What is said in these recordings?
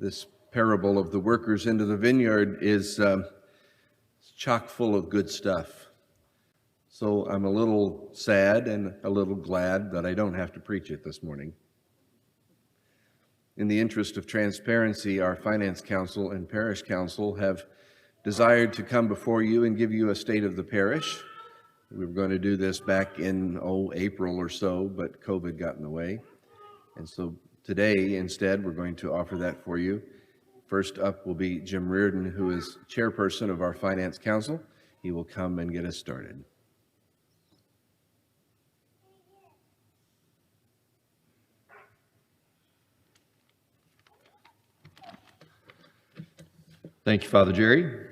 This parable of the workers into the vineyard is chock full of good stuff. So I'm a little sad and a little glad that I don't have to preach it this morning. In the interest of transparency, our Finance Council and Parish Council have desired to come before you and give you a state of the parish. We were going to do this back in, April or so, but COVID got in the way. And so today, instead, we're going to offer that for you. First up will be Jim Reardon, who is chairperson of our Finance Council. He will come and get us started. Thank you, Father Jerry.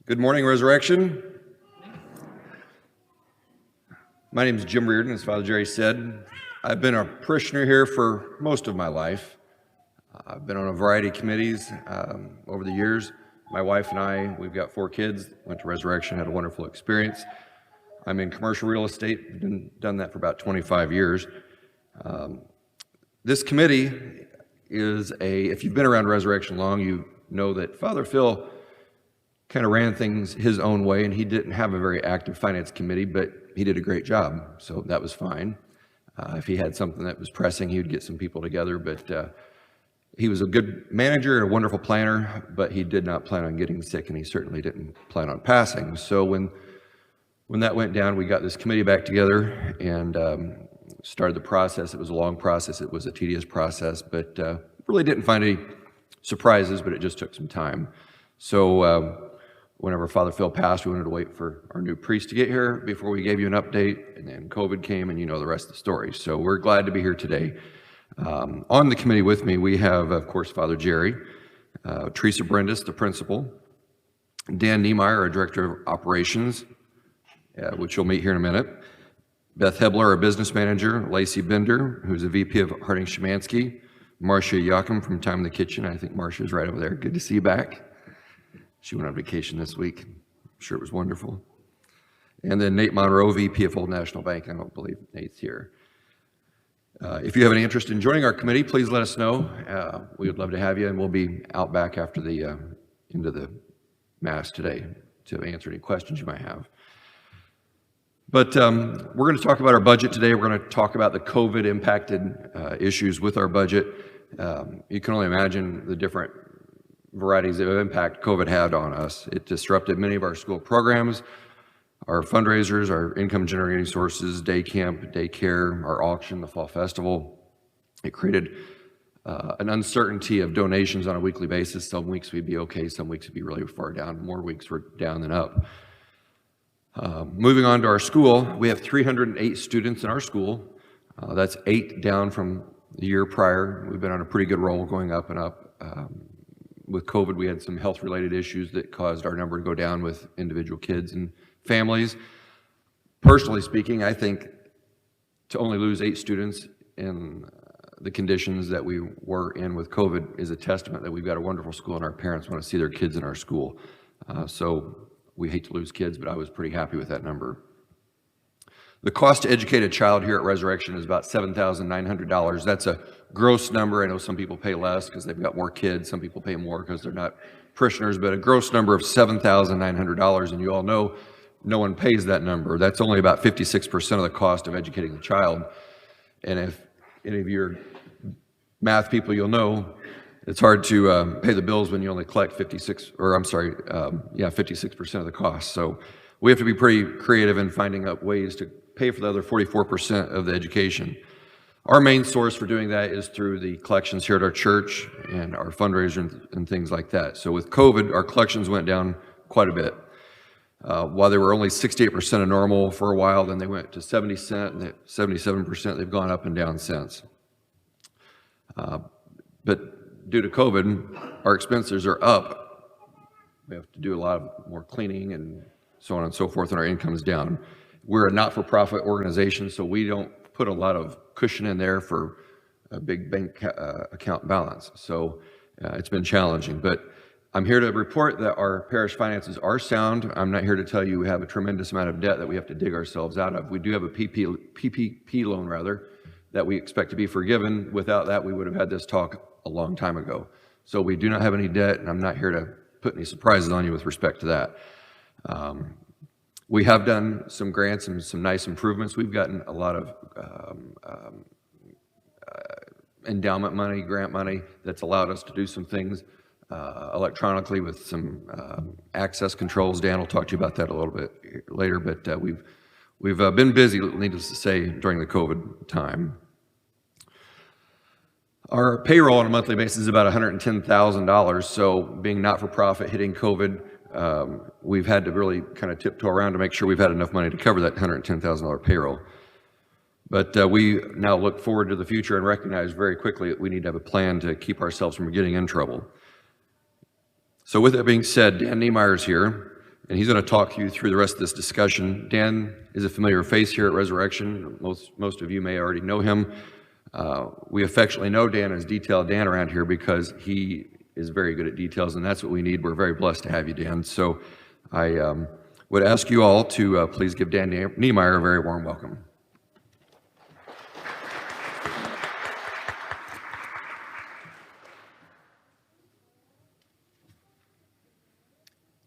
Good morning, Resurrection. My name is Jim Reardon, as Father Jerry said. I've been a parishioner here for most of my life. I've been on a variety of committees over the years. My wife and I, we've got 4 kids, went to Resurrection, had a wonderful experience. I'm in commercial real estate, done that for about 25 years. This committee is if you've been around Resurrection long, you know that Father Phil kind of ran things his own way, and he didn't have a very active finance committee, but he did a great job, so that was fine. If he had something that was pressing, he would get some people together, but he was a good manager and a wonderful planner, but he did not plan on getting sick, and he certainly didn't plan on passing. So when that went down, we got this committee back together and started the process. It was a long process. It was a tedious process, but really didn't find any surprises, but it just took some time. So whenever Father Phil passed, we wanted to wait for our new priest to get here before we gave you an update, and then COVID came, and you know the rest of the story. So we're glad to be here today. On the committee with me, we have, of course, Father Jerry, Teresa Brendis, the principal, Dan Niemeyer, our director of operations, which you'll meet here in a minute, Beth Hebler, our business manager, Lacey Bender, who's a VP of Harding Szymanski, Marcia Yakum from Time in the Kitchen. I think Marcia's right over there. Good to see you back. She went on vacation this week. I'm sure it was wonderful. And then Nate Monroe, VP of Old National Bank. I don't believe Nate's here. If you have any interest in joining our committee, please let us know. We would love to have you, and we'll be out back after the end of the Mass today to answer any questions you might have. But we're going to talk about our budget today. We're going to talk about the COVID-impacted issues with our budget. You can only imagine the different varieties of impact COVID had on us. It disrupted many of our school programs, our fundraisers, our income-generating sources, day camp, daycare, our auction, the fall festival. It created an uncertainty of donations on a weekly basis. Some weeks we'd be okay, some weeks we'd be really far down. More weeks we're down than up. Moving on to our school, we have 308 students in our school. That's 8 down from the year prior. We've been on a pretty good roll going up and up. With COVID, we had some health-related issues that caused our number to go down with individual kids and families. Personally speaking, I think to only lose 8 students in the conditions that we were in with COVID is a testament that we've got a wonderful school and our parents want to see their kids in our school. So we hate to lose kids, but I was pretty happy with that number. The cost to educate a child here at Resurrection is about $7,900. That's a gross number. I know some people pay less because they've got more kids. Some people pay more because they're not parishioners, but a gross number of $7,900, and you all know no one pays that number. That's only about 56% of the cost of educating the child. And if any of your math people, you'll know it's hard to pay the bills when you only collect 56% of the cost. So we have to be pretty creative in finding out ways to pay for the other 44% of the education. Our main source for doing that is through the collections here at our church and our fundraiser and things like that. So with COVID, our collections went down quite a bit. While they were only 68% of normal for a while, then they went to 77%. They've gone up and down since. But due to COVID, our expenses are up. We have to do a lot more cleaning and so on and so forth, and our income is down. We're a not-for-profit organization, so we don't put a lot of cushion in there for a big bank account balance. So it's been challenging, but I'm here to report that our parish finances are sound. I'm not here to tell you we have a tremendous amount of debt that we have to dig ourselves out of. We do have a PPP loan, that we expect to be forgiven. Without that, we would have had this talk a long time ago. So we do not have any debt, and I'm not here to put any surprises on you with respect to that. We have done some grants and some nice improvements. We've gotten a lot of endowment money, grant money, that's allowed us to do some things electronically with some access controls. Dan will talk to you about that a little bit later, but we've been busy, needless to say, during the COVID time. Our payroll on a monthly basis is about $110,000, so being not-for-profit, hitting COVID, we've had to really kind of tiptoe around to make sure we've had enough money to cover that $110,000 payroll. But we now look forward to the future and recognize very quickly that we need to have a plan to keep ourselves from getting in trouble. So with that being said, Dan Niemeyer is here, and he's going to talk you through the rest of this discussion. Dan is a familiar face here at Resurrection. Most of you may already know him. We affectionately know Dan as Detail Dan around here because he is very good at details, and that's what we need. We're very blessed to have you, Dan. So I would ask you all to please give Dan Niemeyer a very warm welcome.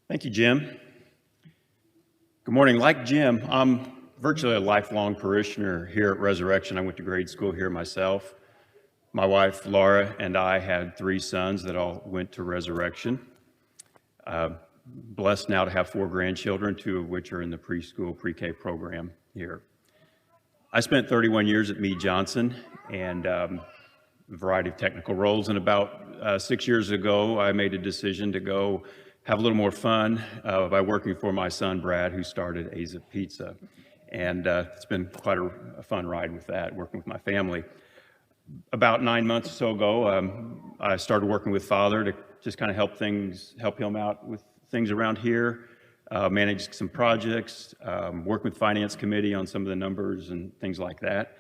Thank you, Jim. Good morning. Like Jim, I'm virtually a lifelong parishioner here at Resurrection. I went to grade school here myself. My wife, Laura, and I had 3 sons that all went to Resurrection. Blessed now to have 4 grandchildren, 2 of which are in the preschool pre-K program here. I spent 31 years at Meade Johnson and a variety of technical roles. And about 6 years ago, I made a decision to go have a little more fun by working for my son, Brad, who started Aza Pizza. And it's been quite a fun ride with that, working with my family. About 9 months or so ago, I started working with Father to just kind of help him out with things around here, manage some projects, work with Finance Committee on some of the numbers and things like that.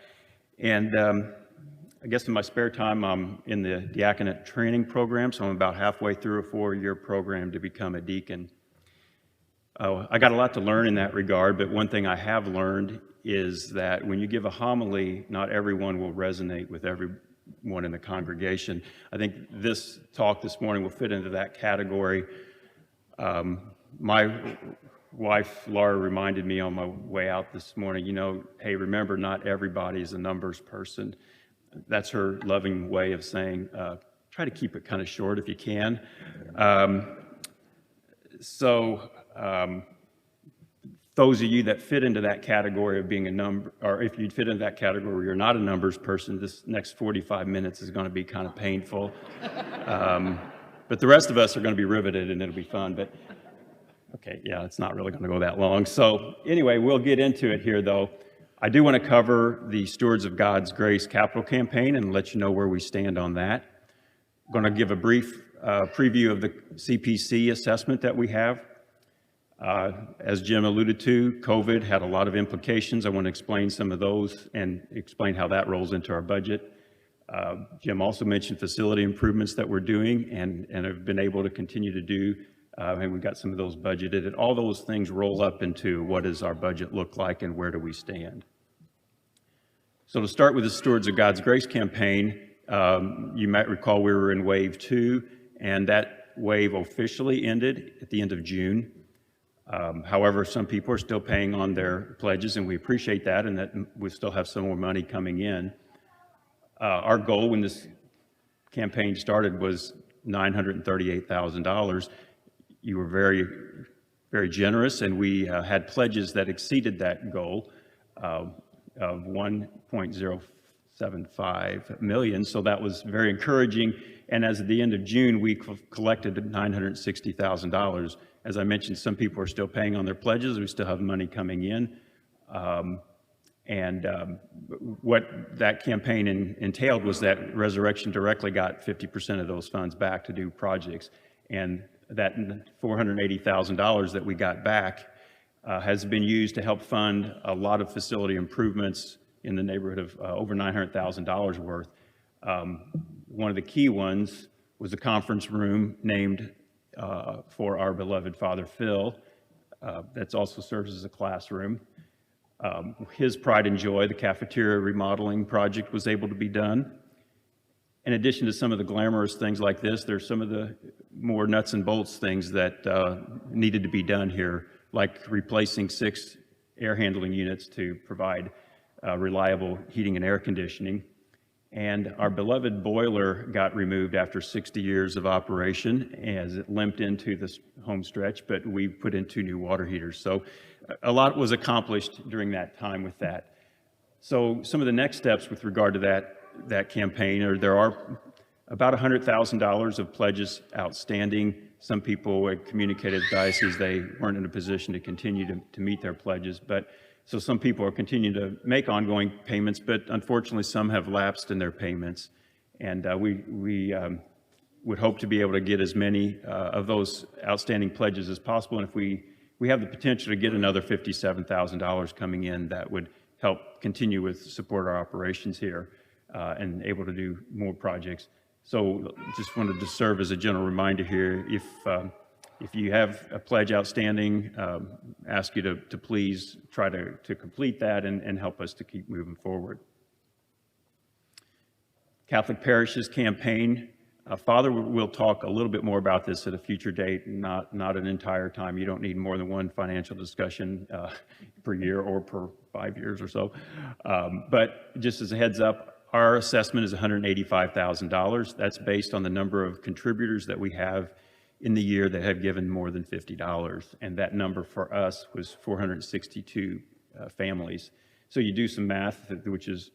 And I guess in my spare time, I'm in the diaconate training program, so I'm about halfway through a 4-year program to become a deacon. I got a lot to learn in that regard, but one thing I have learned is that when you give a homily, not everyone will resonate with everyone in the congregation. I think this talk this morning will fit into that category. My wife, Laura, reminded me on my way out this morning, hey, remember, not everybody is a numbers person. That's her loving way of saying, try to keep it kind of short if you can. Those of you that fit into that category of being a number, or if you fit into that category where you're not a numbers person, this next 45 minutes is going to be kind of painful. But the rest of us are going to be riveted and it'll be fun. But okay, yeah, it's not really going to go that long. So anyway, we'll get into it here though. I do want to cover the Stewards of God's Grace capital campaign and let you know where we stand on that. I'm going to give a brief preview of the Cpc assessment that we have. As Jim alluded to, COVID had a lot of implications. I want to explain some of those and explain how that rolls into our budget. Jim also mentioned facility improvements that we're doing and have been able to continue to do, and we've got some of those budgeted. And all those things roll up into what does our budget look like and where do we stand. So to start with the Stewards of God's Grace campaign, you might recall we were in wave 2, and that wave officially ended at the end of June. However, some people are still paying on their pledges, and we appreciate that, and that we still have some more money coming in. Our goal when this campaign started was $938,000. You were very, very generous, and we had pledges that exceeded that goal of $1.075 million, so that was very encouraging. And as at the end of June, we collected $960,000. As I mentioned, some people are still paying on their pledges. We still have money coming in. What that campaign entailed was that Resurrection directly got 50% of those funds back to do projects. And that $480,000 that we got back has been used to help fund a lot of facility improvements in the neighborhood of over $900,000 worth. One of the key ones was a conference room named for our beloved Father Phil. That also serves as a classroom. His pride and joy, the Cafeteria Remodeling project was able to be done. in addition to some of the glamorous things like this, there's some of the more nuts and bolts things that needed to be done here, like replacing 6 air handling units to provide reliable heating and air conditioning. And our beloved boiler got removed after 60 years of operation as it limped into this home stretch, but we put in 2 new water heaters. So a lot was accomplished during that time with that. So some of the next steps with regard to that campaign are there are about $100,000 of pledges outstanding. Some people had communicated to the diocese they weren't in a position to continue to meet their pledges, but so some people are continuing to make ongoing payments, but unfortunately some have lapsed in their payments. And we would hope to be able to get as many of those outstanding pledges as possible. And if we have the potential to get another $57,000 coming in, that would help continue with support our operations here and able to do more projects. So just wanted to serve as a general reminder here, if you have a pledge outstanding, ask you to please try to complete that and help us to keep moving forward. Catholic Parishes campaign. Father will talk a little bit more about this at a future date, not an entire time. You don't need more than one financial discussion per year or per 5 years or so. But just as a heads up, our assessment is $185,000. That's based on the number of contributors that we have in the year that have given more than $50. And that number for us was 462 families. So you do some math, which is,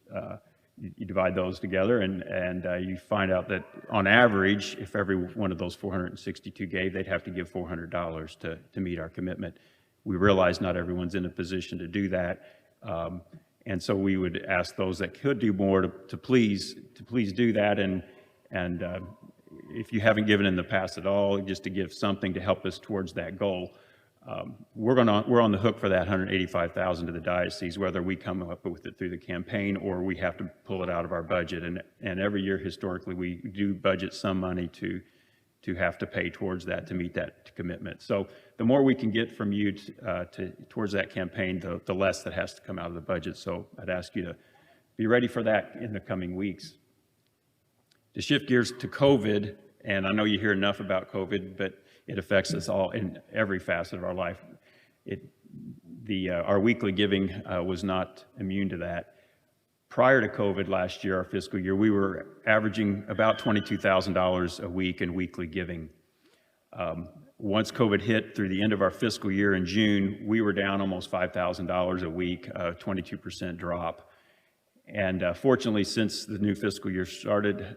you divide those together and you find out that on average, if every one of those 462 gave, they'd have to give $400 to meet our commitment. We realize not everyone's in a position to do that. And so we would ask those that could do more to please do that. And if you haven't given in the past at all, just to give something to help us towards that goal. We're on the hook for that $185,000 to the diocese, whether we come up with it through the campaign or we have to pull it out of our budget. And every year historically, we do budget some money to have to pay towards that to meet that commitment. So the more we can get from you towards that campaign, the less that has to come out of the budget. So I'd ask you to be ready for that in the coming weeks. To shift gears to COVID, and I know you hear enough about COVID, but it affects us all in every facet of our life. Our weekly giving was not immune to that. Prior to COVID last year, our fiscal year, we were averaging about $22,000 a week in weekly giving. Once COVID hit through the end of our fiscal year in June, we were down almost $5,000 a week, a 22% drop. And fortunately, since the new fiscal year started,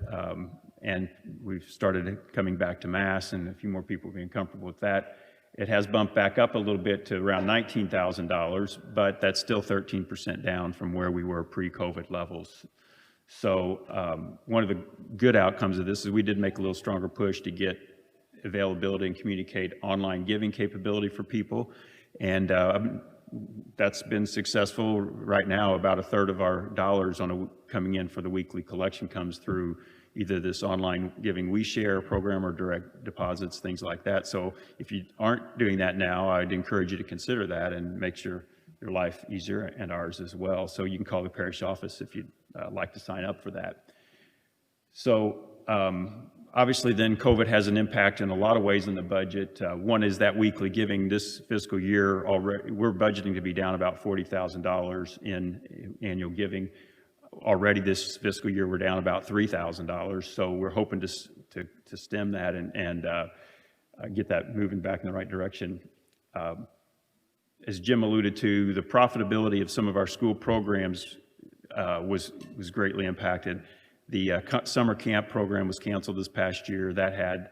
and we've started coming back to Mass and a few more people being comfortable with that, it has bumped back up a little bit to around $19,000, but that's still 13% down from where we were pre-COVID levels. So one of the good outcomes of this is we did make a little stronger push to get availability and communicate online giving capability for people. And that's been successful. Right now, about a third of our dollars coming in for the weekly collection comes through either this online giving we share program or direct deposits, things like that. So if you aren't doing that now, I'd encourage you to consider that and make your life easier and ours as well. So you can call the parish office if you'd like to sign up for that. So obviously then COVID has an impact in a lot of ways in the budget. One is that weekly giving. This fiscal year already, we're budgeting to be down about $40,000 in annual giving. Already this fiscal year, we're down about $3,000. So we're hoping to stem that and get that moving back in the right direction. As Jim alluded to, the profitability of some of our school programs was greatly impacted. The summer camp program was canceled this past year. That had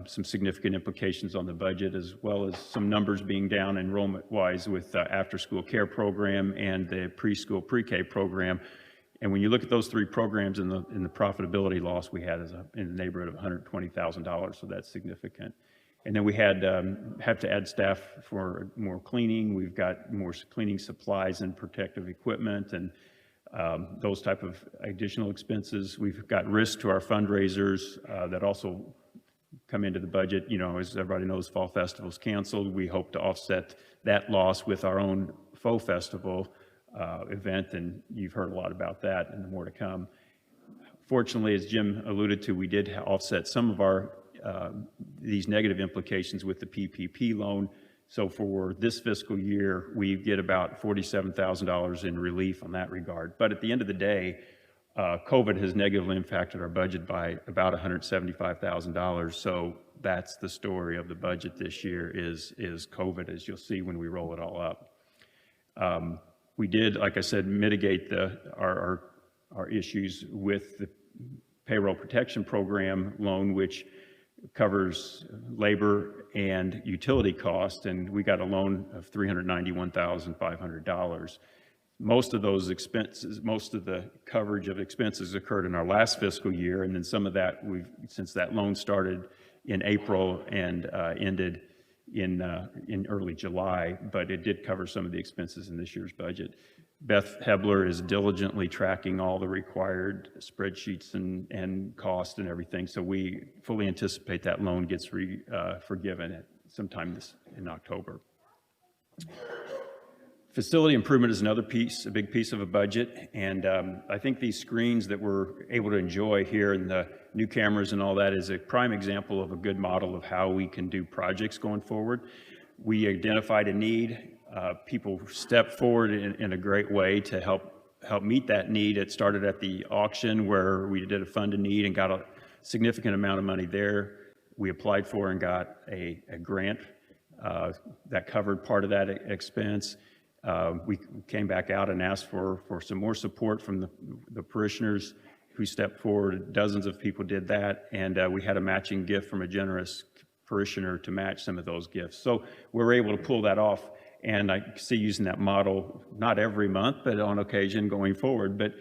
some significant implications on the budget, as well as some numbers being down enrollment-wise with the after-school care program and the preschool pre-K program. And when you look at those three programs and the profitability loss we had is in the neighborhood of $120,000, so that's significant. And then we had have to add staff for more cleaning. We've got more cleaning supplies and protective equipment and those type of additional expenses. We've got risk to our fundraisers that also come into the budget. You know, as everybody knows, Fall Festival's canceled. We hope to offset that loss with our own faux festival event, and you've heard a lot about that and more to come. Fortunately, as Jim alluded to, we did offset some of our these negative implications with the PPP loan. So for this fiscal year, we get about $47,000 in relief on that regard. But at the end of the day, COVID has negatively impacted our budget by about $175,000. So that's the story of the budget this year is COVID, as you'll see when we roll it all up. We did, like I said, mitigate our issues with the Payroll Protection Program loan, which covers labor and utility costs, and we got a loan of $391,500. Most of those expenses, most of the coverage of expenses occurred in our last fiscal year, and then some of that, since that loan started in April and ended in early July, but it did cover some of the expenses in this year's budget. Beth Hebler is diligently tracking all the required spreadsheets and cost and everything, so we fully anticipate that loan gets forgiven at sometime in October. Facility improvement is another piece, a big piece of a budget, and I think these screens that we're able to enjoy here and the new cameras and all that is a prime example of a good model of how we can do projects going forward. We identified a need. People stepped forward in a great way to help meet that need. It started at the auction where we did a fund a need and got a significant amount of money there. We applied for and got a grant that covered part of that expense. We came back out and asked for some more support from the parishioners who stepped forward. Dozens of people did that, and we had a matching gift from a generous parishioner to match some of those gifts. So we were able to pull that off, and I see using that model, not every month, but on occasion going forward. But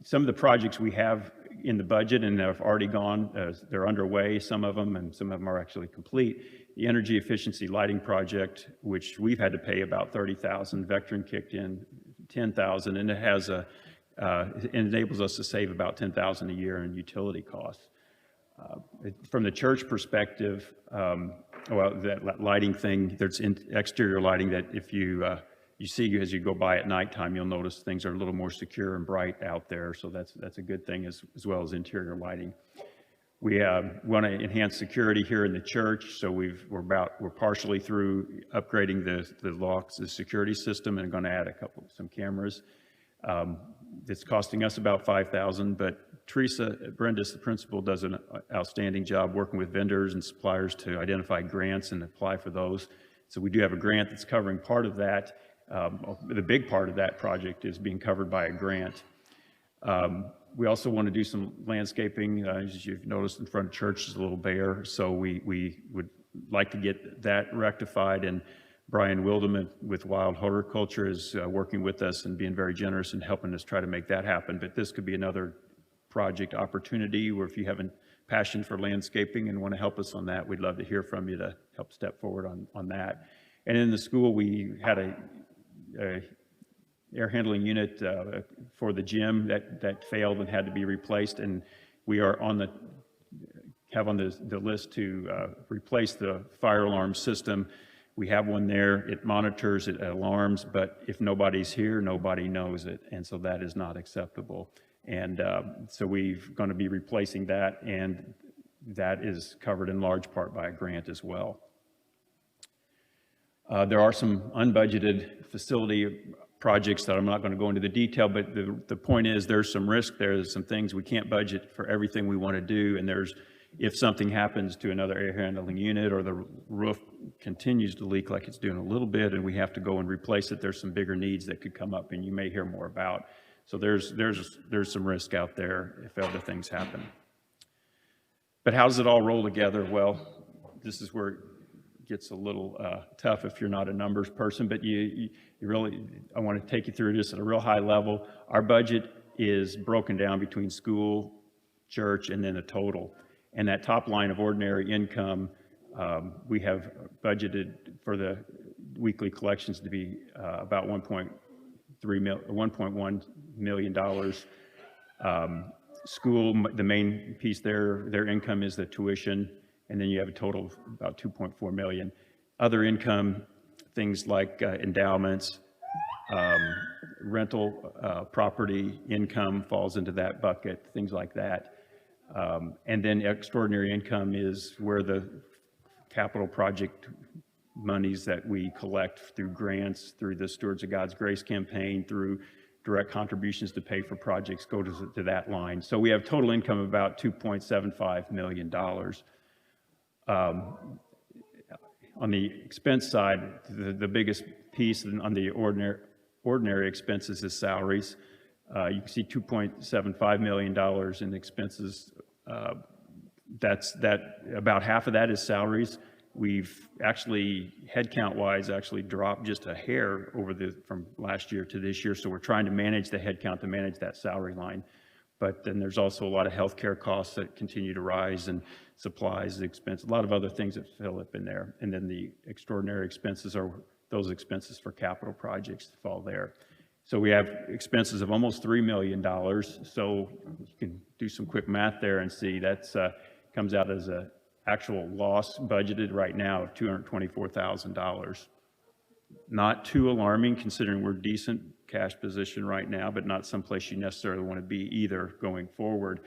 some of the projects we have in the budget and have already gone, they're underway, some of them, and some of them are actually complete. The energy efficiency lighting project, which we've had to pay about $30,000, Vectron kicked in $10,000, and it has it enables us to save about $10,000 a year in utility costs. From the church perspective, well, that lighting thing, there's exterior lighting that if you see as you go by at nighttime, you'll notice things are a little more secure and bright out there. So that's a good thing as well as interior lighting. We want to enhance security here in the church, so we're partially through upgrading the locks, the security system, and going to add some cameras. It's costing us about $5,000, but Teresa Brendis, the principal, does an outstanding job working with vendors and suppliers to identify grants and apply for those. So we do have a grant that's covering part of that. The big part of that project is being covered by a grant. We also want to do some landscaping. As you've noticed, in front of church is a little bare, so we would like to get that rectified. And Brian Wilderman with Wild Horticulture is working with us and being very generous in helping us try to make that happen. But this could be another project opportunity where if you have a passion for landscaping and want to help us on that, we'd love to hear from you to help step forward on that. And in the school, we had a air handling unit for the gym that failed and had to be replaced, and we are on the list to replace the fire alarm system. We have one there. It monitors, it alarms, but if nobody's here, nobody knows it, and so that is not acceptable. And so we're going to be replacing that, and that is covered in large part by a grant as well. There are some unbudgeted facility projects that I'm not going to go into the detail, but the point is there's some risk there. There's some things we can't budget for everything we want to do, and if something happens to another air handling unit or the roof continues to leak like it's doing a little bit and we have to go and replace it, there's some bigger needs that could come up and you may hear more about. So there's some risk out there if other things happen. But how does it all roll together? Well, this is where it gets a little tough if you're not a numbers person, but you really, I want to take you through this at a real high level. Our budget is broken down between school, church, and then a total. And that top line of ordinary income, we have budgeted for the weekly collections to be about $1.1 million. School, the main piece there, their income is the tuition, and then you have a total of about $2.4 million. Other income, things like endowments, Rental property income falls into that bucket, things like that. And then extraordinary income is where the capital project monies that we collect through grants, through the Stewards of God's Grace campaign, through direct contributions to pay for projects go to that line. So we have total income of about $2.75 million. On the expense side, the biggest piece on the ordinary expenses is salaries. You can see $2.75 million in expenses. About half of that is salaries. We've actually, headcount-wise, actually dropped just a hair from last year to this year. So we're trying to manage the headcount to manage that salary line. But then there's also a lot of healthcare costs that continue to rise, and supplies, expense, a lot of other things that fill up in there. And then the extraordinary expenses are those expenses for capital projects that fall there. So we have expenses of almost $3 million. So you can do some quick math there and see that's comes out as a actual loss budgeted right now of $224,000. Not too alarming considering we're decent cash position right now, but not someplace you necessarily want to be either going forward.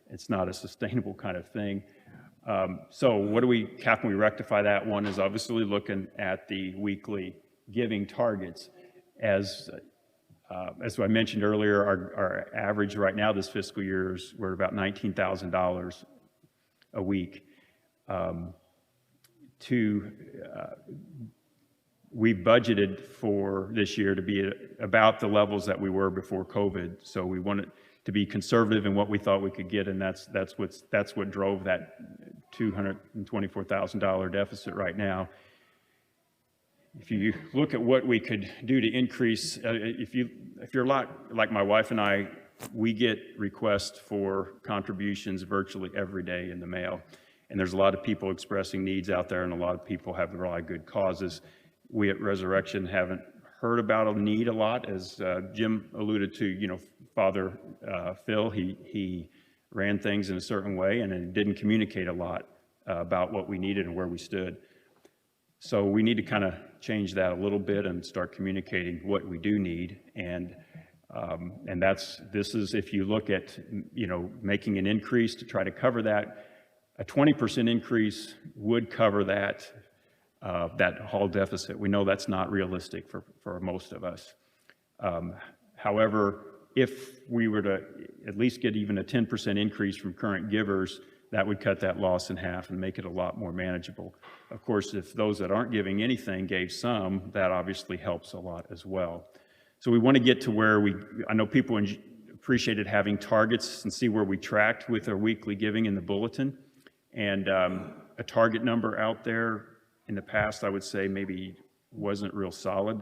It's not a sustainable kind of thing. So how can we rectify that? One is obviously looking at the weekly giving targets. As I mentioned earlier, our average right now this fiscal year is we're at about $19,000 a week. We budgeted for this year to be at about the levels that we were before COVID. So we wanted to be conservative in what we thought we could get, and that's what drove that $224,000 deficit right now. If you look at what we could do to increase, if you're a lot like my wife and I, we get requests for contributions virtually every day in the mail. And there's a lot of people expressing needs out there, and a lot of people have really good causes. We at Resurrection haven't heard about a need a lot, as Jim alluded to. Father Phil, he ran things in a certain way, and it didn't communicate a lot about what we needed and where we stood. So we need to kind of change that a little bit and start communicating what we do need. And this is if you look at making an increase to try to cover that. A 20% increase would cover that hall deficit. We know that's not realistic for most of us. However, if we were to at least get even a 10% increase from current givers, that would cut that loss in half and make it a lot more manageable. Of course, if those that aren't giving anything gave some, that obviously helps a lot as well. So we want to get to where I know people appreciated having targets and see where we tracked with our weekly giving in the bulletin. And a target number out there in the past, I would say maybe wasn't real solid.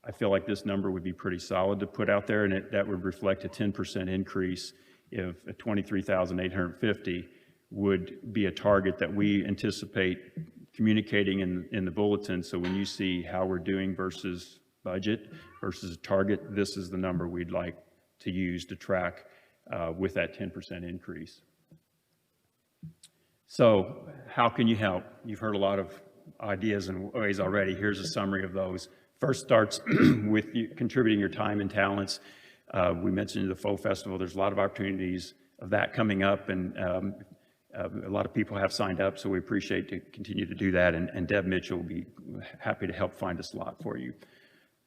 I feel like this number would be pretty solid to put out there, and that would reflect a 10% increase. If a $23,850 would be a target that we anticipate communicating in the bulletin. So when you see how we're doing versus budget versus target, this is the number we'd like to use to track with that 10% increase. So how can you help? You've heard a lot of ideas and ways already. Here's a summary of those. First starts with you contributing your time and talents. We mentioned the Faux Festival. There's a lot of opportunities of that coming up, and a lot of people have signed up, so we appreciate to continue to do that, and Deb Mitchell will be happy to help find a slot for you.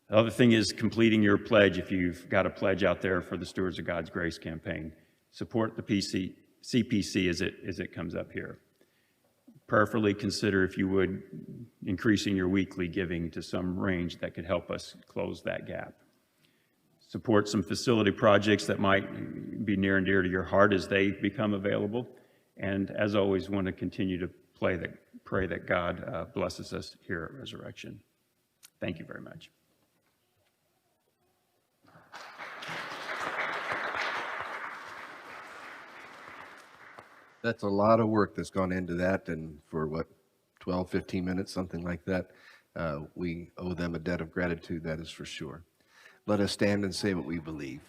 The other thing is completing your pledge. If you've got a pledge out there for the Stewards of God's Grace campaign, support the Cpc as it comes up here. Prayerfully consider, if you would, increasing your weekly giving to some range that could help us close that gap. Support some facility projects that might be near and dear to your heart as they become available. And as always, want to continue to pray that God blesses us here at Resurrection. Thank you very much. That's a lot of work that's gone into that, and for 12, 15 minutes, something like that. We owe them a debt of gratitude, that is for sure. Let us stand and say what we believe.